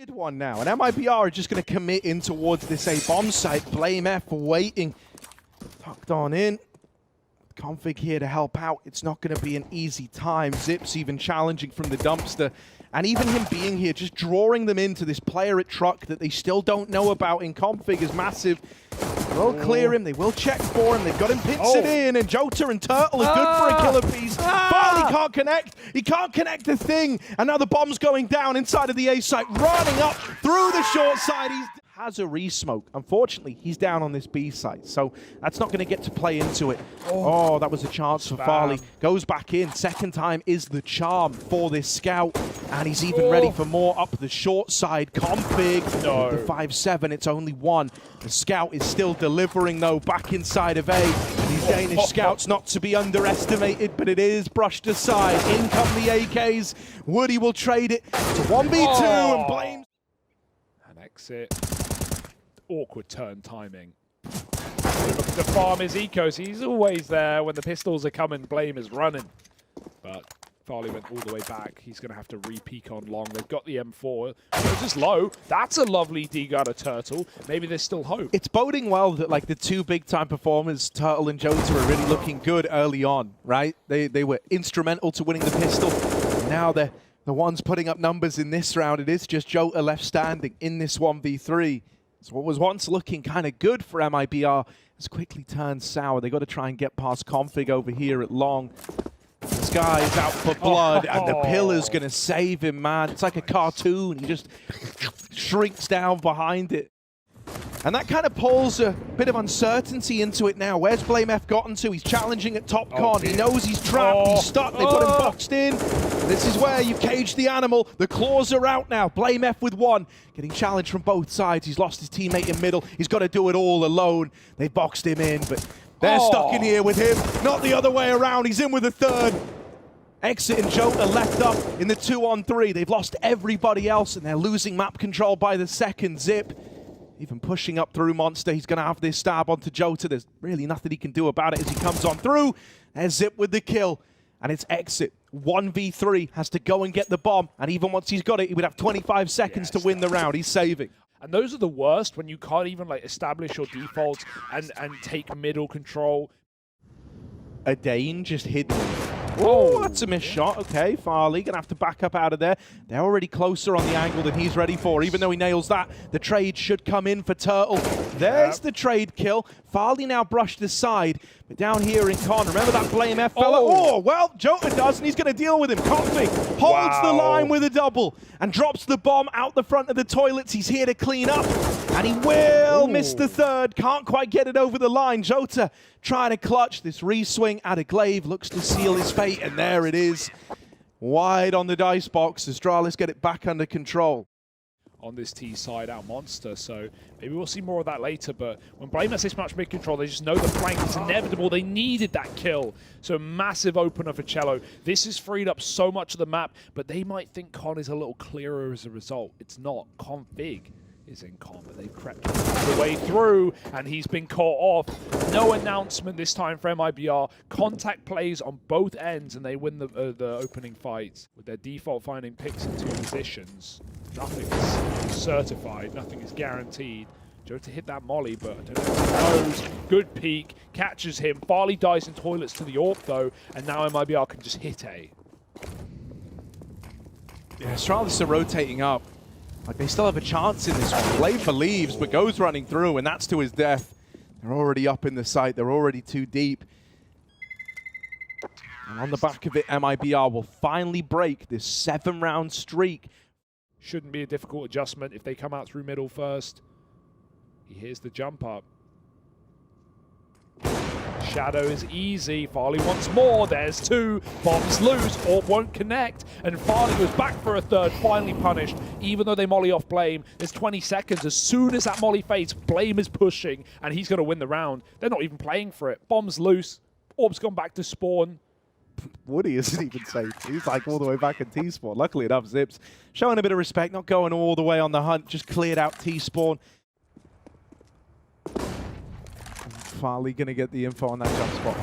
One now, and Mibr are just going to commit in towards this A bomb site. blameF waiting, tucked on in. Config here to help out. It's not going to be an easy time. Zips even challenging from the dumpster, and even him being here, just drawing them into this player at truck that they still don't know about in Config is massive. They will clear him, they will check for him, they've got him pincered in, and Jota and Turtle are good for a killer piece. Farley can't connect, he can't connect the thing, and now the bomb's going down inside of the A site, running up through the short side. He has a re-smoke. Unfortunately, he's down on this B site, so that's not going to get to play into it. Oh, that was a chance for Farley. Goes back in, second time is the charm for this scout, and he's even ready for more up the short side. Config, the 5-7, it's only one. The scout is still delivering though, back inside of A. These Danish scouts not to be underestimated, but it is brushed aside. In come the AKs. Woody will trade it to 1v2 and blames. An exit. Awkward turn timing. Looking to farm his ecos. He's always there when the pistols are coming. Blame is running. But Farley went all the way back. He's going to have to re-peek on long. They've got the M4. It's just low. That's a lovely D-gunner Turtle. Maybe there's still hope. It's boding well that like the two big-time performers, Turtle and Jota, are really looking good early on, right? They were instrumental to winning the pistol. Now they're the ones putting up numbers in this round. It is just Jota left standing in this 1v3. So what was once looking kind of good for Mibr has quickly turned sour. They got to try and get past Config over here at long. This guy is out for blood, and the pillar's going to save him, man. It's like a cartoon. He just shrinks down behind it. And that kind of pulls a bit of uncertainty into it now. Where's blameF gotten to? He's challenging at top con. He knows he's trapped. He's stuck. They've got him boxed in. This is where you cage the animal. The claws are out now. blameF with one. Getting challenged from both sides. He's lost his teammate in middle. He's got to do it all alone. They boxed him in, but they're stuck in here with him. Not the other way around. He's in with a third. Exit and Jota left up in the 2-on-3. They've lost everybody else, and they're losing map control by the second. Zip even pushing up through Monster. He's going to have this stab onto Jota. There's really nothing he can do about it as he comes on through. There's Zip with the kill. And it's Exit. 1v3 has to go and get the bomb. And even once he's got it, he would have 25 seconds to win the round. He's saving. And those are the worst when you can't even like establish your defaults and take middle control. A Dane just hidden. Oh, that's a missed shot. Okay, Farley gonna have to back up out of there. They're already closer on the angle than he's ready for. Even though he nails that, the trade should come in for Turtle. There's the trade kill. Farley now brushed aside, but down here in con, remember that blameF fella? Oh, well, Jota does, and he's gonna deal with him. Config holds the line with a double and drops the bomb out the front of the toilets. He's here to clean up, and he will miss the third. Can't quite get it over the line. Jota trying to clutch this re-swing at a glaive, looks to seal his fate, and there it is. Wide on the dice box. Astralis get it back under control. On this T side, our Monster, so maybe we'll see more of that later, but when Blame has this much mid control, they just know the flank is inevitable. They needed that kill, so massive opener for Cello. This has freed up so much of the map, but they might think Con is a little clearer as a result. It's not. Config is in con, but they've crept the way through, and he's been caught off. No announcement this time for Mibr. Contact plays on both ends, and they win the opening fights with their default finding picks in two positions. Nothing is certified, nothing is guaranteed. Jota hit that molly, but I don't know if he knows. Good peek, catches him. Farley dies in toilets to the AWP though, and now Mibr can just hit A. Yeah, Astralis are rotating up. Like, they still have a chance in this one. Blade believes, but goes running through, and that's to his death. They're already up in the site. They're already too deep. And on the back of it, Mibr will finally break this 7-round streak. Shouldn't be a difficult adjustment if they come out through middle first. He hears the jump up. Shadow is easy. Farley wants more. There's two. Bombs loose. Orb won't connect. And Farley goes back for a third, finally punished. Even though they molly off Blame, there's 20 seconds. As soon as that molly fades, Blame is pushing, and he's going to win the round. They're not even playing for it. Bombs loose. Orb's gone back to spawn. Woody isn't even safe. He's like all the way back in T-spawn. Luckily enough, Zips showing a bit of respect, not going all the way on the hunt, just cleared out T-spawn. Farley going to get the info on that jump spot.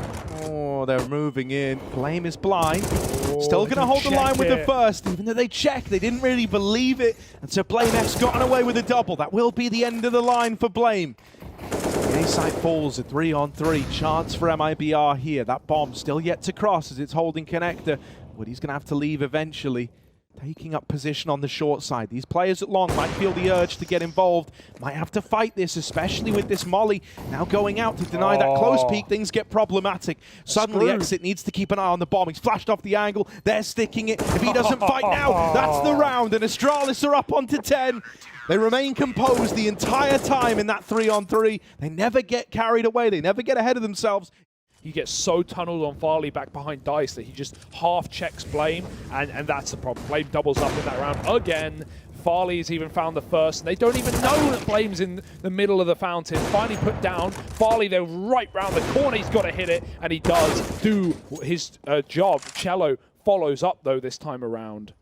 Oh, they're moving in. Blame is blind. Still going to hold the line with the first. Even though they checked, they didn't really believe it. And so Blame F's gotten away with a double. That will be the end of the line for Blame. The A side falls, a 3-on-3. Chance for MIBR here. That bomb still yet to cross as it's holding connector. Woody's going to have to leave eventually. Taking up position on the short side. These players at long might feel the urge to get involved. Might have to fight this, especially with this molly now going out to deny that close peek. Things get problematic. Suddenly Exit needs to keep an eye on the bomb. He's flashed off the angle. They're sticking it. If he doesn't fight now, that's the round. And Astralis are up onto 10. They remain composed the entire time in that 3-on-3. They never get carried away. They never get ahead of themselves. He gets so tunneled on Farley back behind Dice that he just half checks Blame, and that's the problem. Blame doubles up in that round again. Farley's even found the first, and they don't even know that Blame's in the middle of the fountain. Finally put down. Farley, they're right round the corner. He's got to hit it, and he does do his job. Cello follows up, though, this time around.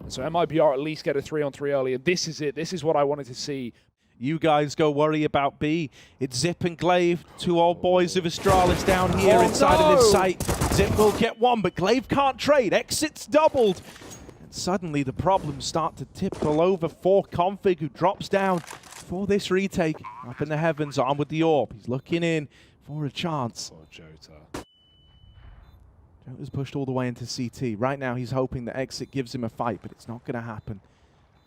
And so MIBR at least get a 3-on-3 early, and this is it. This is what I wanted to see. You guys go worry about B. It's Zip and Glaive, two old boys of Astralis down here inside of this site. Zip will get one, but Glaive can't trade. Exit's doubled. And suddenly the problems start to tipple over for Config, who drops down for this retake. Up in the heavens, armed with the orb. He's looking in for a chance. Oh, Jota. Jota's pushed all the way into CT. Right now he's hoping that Exit gives him a fight, but it's not going to happen.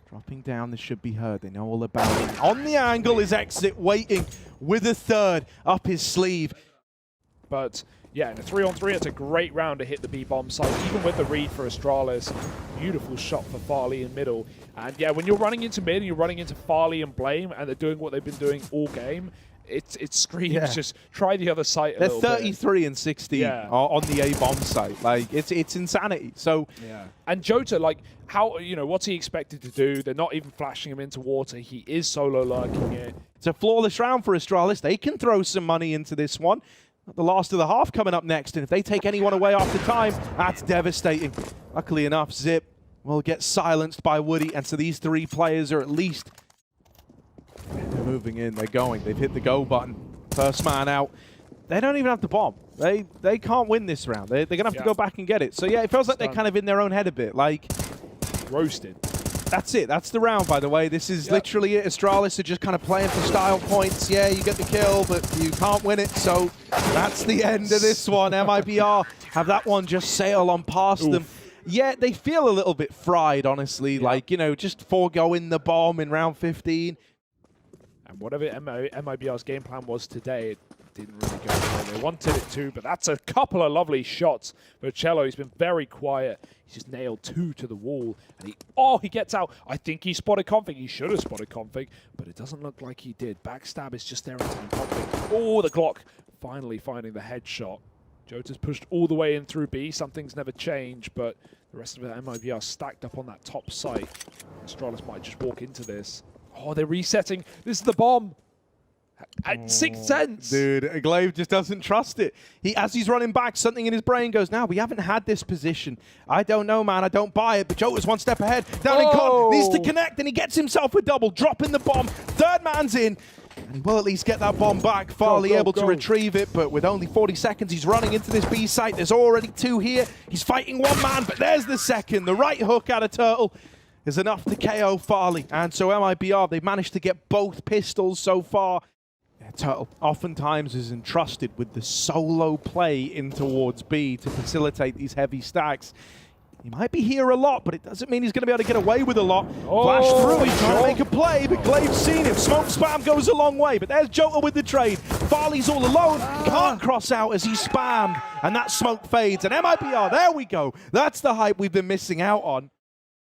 Dropping down, this should be heard. They know all about it. On the angle is Exit, waiting with a third up his sleeve. But yeah, in a 3-on-3, it's a great round to hit the B-bomb site, even with the read for Astralis. Beautiful shot for Farley in middle. And yeah, when you're running into mid and you're running into Farley and Blame, and they're doing what they've been doing all game, it screams just try the other site a little bit. They're 33 and 16 on the A-bomb site. Like, it's insanity. So yeah. And Jota, like, how, what's he expected to do? They're not even flashing him into water. He is solo lurking it. It's a flawless round for Astralis. They can throw some money into this one. The last of the half coming up next, and if they take anyone away after time, that's devastating. Luckily enough, Zip will get silenced by Woody, and so these three players are at least... They're moving in, they're going, they've hit the go button. First man out. They don't even have the bomb. They can't win this round. They're going to have to go back and get it. So yeah, it feels like they're kind of in their own head a bit. Like, roasted. That's it. That's the round, by the way. This is literally it. Astralis are just kind of playing for style points. Yeah, you get the kill, but you can't win it. So that's the end of this one. MIBR have that one just sail on past them. Yeah, they feel a little bit fried, honestly. Like, just foregoing the bomb in round 15. And whatever MIBR's game plan was today, it didn't really go well. They wanted it to, but that's a couple of lovely shots for Cello. He's been very quiet. He's just nailed two to the wall. And he gets out. I think he spotted Config. He should have spotted Config, but it doesn't look like he did. Backstab is just there on Config. Oh, the Glock finally finding the headshot. Jota's pushed all the way in through B. Something's never changed, but the rest of the MIBR stacked up on that top site. Astralis might just walk into this. Oh, they're resetting. This is the bomb. Sixth sense. Dude, Glaive just doesn't trust it. As he's running back, something in his brain goes, now we haven't had this position. I don't know, man. I don't buy it. But Jota's one step ahead. Down in con. Needs to connect, and he gets himself a double. Dropping the bomb. Third man's in. And he will at least get that bomb back. Farley able to retrieve it, but with only 40 seconds, he's running into this B site. There's already two here. He's fighting one man, but there's the second. The right hook out of Turtle is enough to KO Farley. And so MIBR, they've managed to get both pistols so far. Turtle oftentimes is entrusted with the solo play in towards B to facilitate these heavy stacks. He might be here a lot, but it doesn't mean he's going to be able to get away with a lot. Flash through, he's trying to make a play, but Glaive's seen him. Smoke spam goes a long way, but there's Jota with the trade. Farley's all alone, can't cross out as he's spammed, and that smoke fades. And MIBR, there we go. That's the hype we've been missing out on.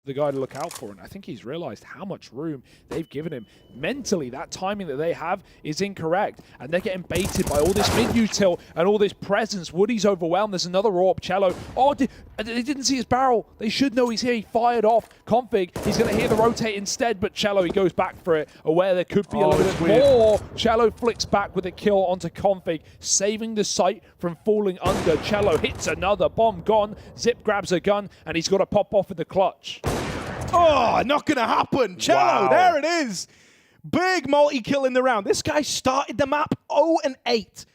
The guy to look out for, and I think he's realized how much room they've given him. Mentally, that timing that they have is incorrect, and they're getting baited by all this mid-util and all this presence. Woody's overwhelmed. There's another AWP. Cello. Oh, they didn't see his barrel. They should know he's here. He fired off. Config, he's going to hear the rotate instead, but Cello, he goes back for it, aware there could be a little bit more. Cello flicks back with a kill onto Config, saving the site from falling under. Cello hits another bomb, gone. Zip grabs a gun, and he's got to pop off in the clutch. Oh, not going to happen. Cello, there it is. Big multi-kill in the round. This guy started the map 0-8.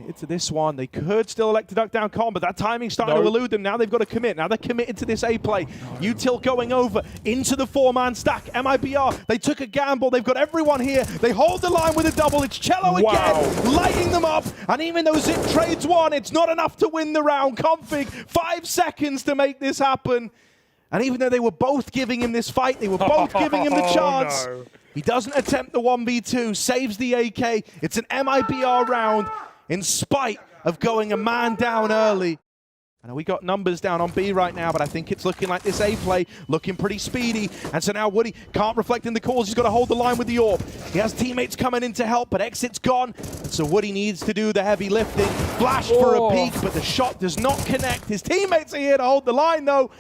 Into this one, they could still elect to duck down con, but that timing's starting to elude them. Now they've got to commit. Now they're committed to this A play. Util going over into the 4-man stack. MIBR, they took a gamble. They've got everyone here. They hold the line with a double. It's Cello again, lighting them up. And even though Zip trades one, it's not enough to win the round. Config, 5 seconds to make this happen. And even though they were both giving him this fight, they were both giving him the chance. No. He doesn't attempt the 1v2, saves the AK. It's an MIBR round in spite of going a man down early. I know we got numbers down on B right now, but I think it's looking like this A play, looking pretty speedy. And so now Woody can't reflect in the calls. He's got to hold the line with the AWP. He has teammates coming in to help, but Exit's gone. And so Woody needs to do the heavy lifting. Flashed for a peek, but the shot does not connect. His teammates are here to hold the line, though.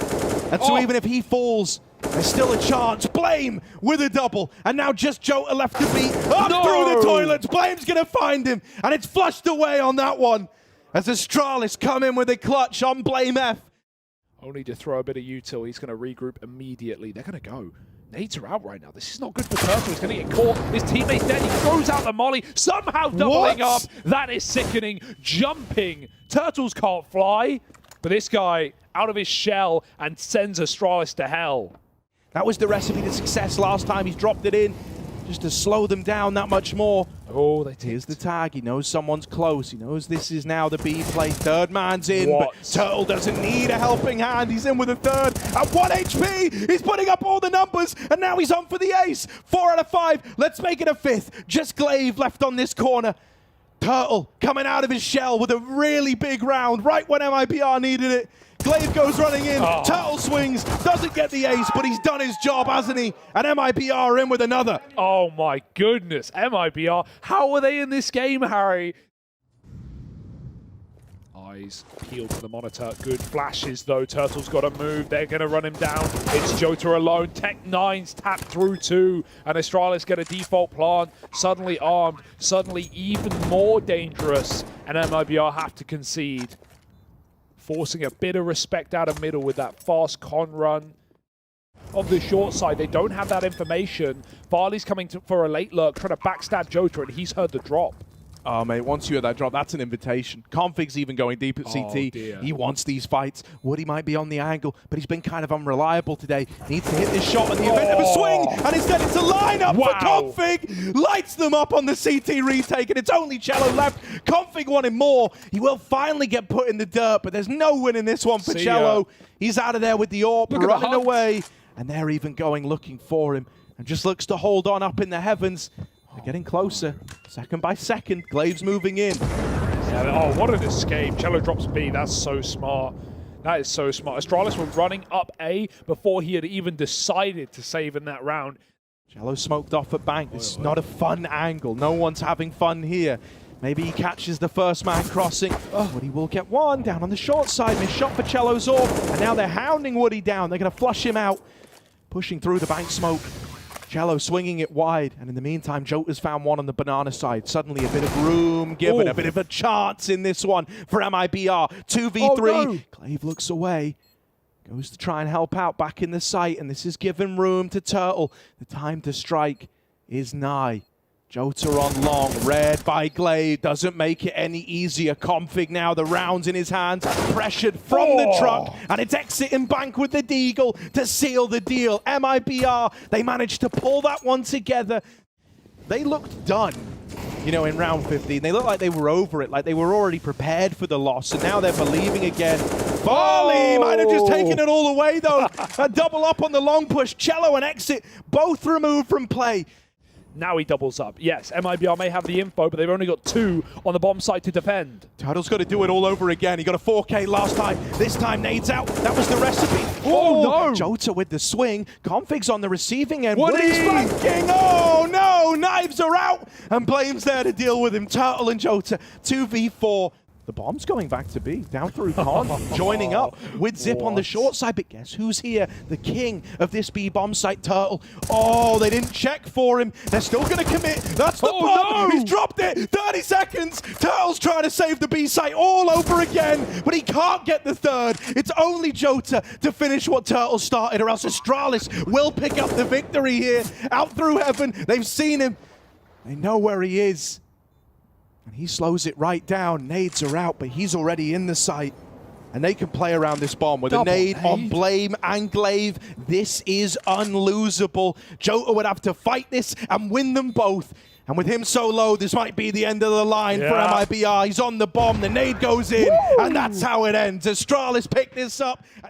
And so even if he falls, there's still a chance. Blame with a double. And now just Jota left to beat. Up through the toilets. Blame's going to find him. And it's flushed away on that one. As Astralis come in with a clutch on Blame F. Only to throw a bit of util. He's going to regroup immediately. They're going to go. Nades are out right now. This is not good for Turtle. He's going to get caught. His teammate's dead. He throws out the molly. Somehow doubling up. That is sickening. Jumping. Turtles can't fly. But this guy out of his shell and sends Astralis to hell. That was the recipe to success last time. He's dropped it in just to slow them down that much more. Oh, they Here's the tag. He knows someone's close. He knows this is now the B play. Third man's in, but Turtle doesn't need a helping hand. He's in with a third at 1 HP. He's putting up all the numbers, and now he's on for the ace. 4 out of 5. Let's make it a 5th. Just Glaive left on this corner. Turtle coming out of his shell with a really big round right when MIBR needed it. Glaive goes running in, Turtle swings, doesn't get the ace, but he's done his job, hasn't he? And MIBR in with another. Oh my goodness, MIBR. How are they in this game, Harry? Eyes peeled to the monitor. Good flashes though. Turtle's got to move. They're going to run him down. It's Jota alone. Tech9's tapped through too. And Astralis get a default plant. Suddenly armed. Suddenly even more dangerous. And MIBR have to concede. Forcing a bit of respect out of middle with that fast con run. On the short side, they don't have that information. Farley's coming for a late lurk, trying to backstab Jota, and he's heard the drop. Oh, mate, once you hear that drop, that's an invitation. Config's even going deep at CT. Dear. He wants these fights. Woody might be on the angle, but he's been kind of unreliable today. Needs to hit this shot in the event of a swing, and instead it's a lineup for Config. Lights them up on the CT retake, and it's only Cello left. Config wanted more. He will finally get put in the dirt, but there's no win in this one for Cello. He's out of there with the AWP, running away, and they're even going looking for him, and just looks to hold on up in the heavens. They're getting closer, second by second. Glaive's moving in. Yeah, oh, what an escape. Cello drops B. That's so smart. That is so smart. Astralis were running up A before he had even decided to save in that round. Cello smoked off at bank. This is not a fun angle. No one's having fun here. Maybe he catches the first man crossing. But he will get one down on the short side. Missed shot for Cello's AWP. And now they're hounding Woody down. They're going to flush him out. Pushing through the bank smoke. Cello swinging it wide, and in the meantime, Jota's found one on the banana side. Suddenly a bit of room given, a bit of a chance in this one for MIBR. 2v3. Glaive looks away, goes to try and help out back in the site, and this is giving room to Turtle. The time to strike is nigh. Jota on long, read by Glaive, doesn't make it any easier. Config now, the rounds in his hands, pressured from the truck, and it's Exit and bank with the deagle to seal the deal. MIBR, they managed to pull that one together. They looked done, you know, in round 15. They looked like they were over it, like they were already prepared for the loss, and now they're believing again. Farley might have just taken it all away, though. A double up on the long push. Cello and Exit both removed from play. Now he doubles up. Yes, MIBR may have the info, but they've only got 2 on the bomb site to defend. Turtle's got to do it all over again. He got a 4K last time. This time, nades out. That was the recipe. Oh, no. Jota with the swing. Config's on the receiving end. Woody's flanking. Oh, no. Knives are out. And Blame's there to deal with him. Turtle and Jota, 2v4. The bomb's going back to B, down through Con, joining up with Zip on the short side. But guess who's here? The king of this B bomb site, Turtle. Oh, they didn't check for him. They're still going to commit. That's the bomb. No. He's dropped it. 30 seconds. Turtle's trying to save the B site all over again, but he can't get the third. It's only Jota to finish what Turtle started, or else Astralis will pick up the victory here. Out through heaven. They've seen him. They know where he is. And he slows it right down. Nades are out, but he's already in the site. And they can play around this bomb with a nade on Blame and Glaive. This is unlosable. Jota would have to fight this and win them both. And with him so low, this might be the end of the line for MIBR. He's on the bomb, the nade goes in, and that's how it ends. Astralis picked this up.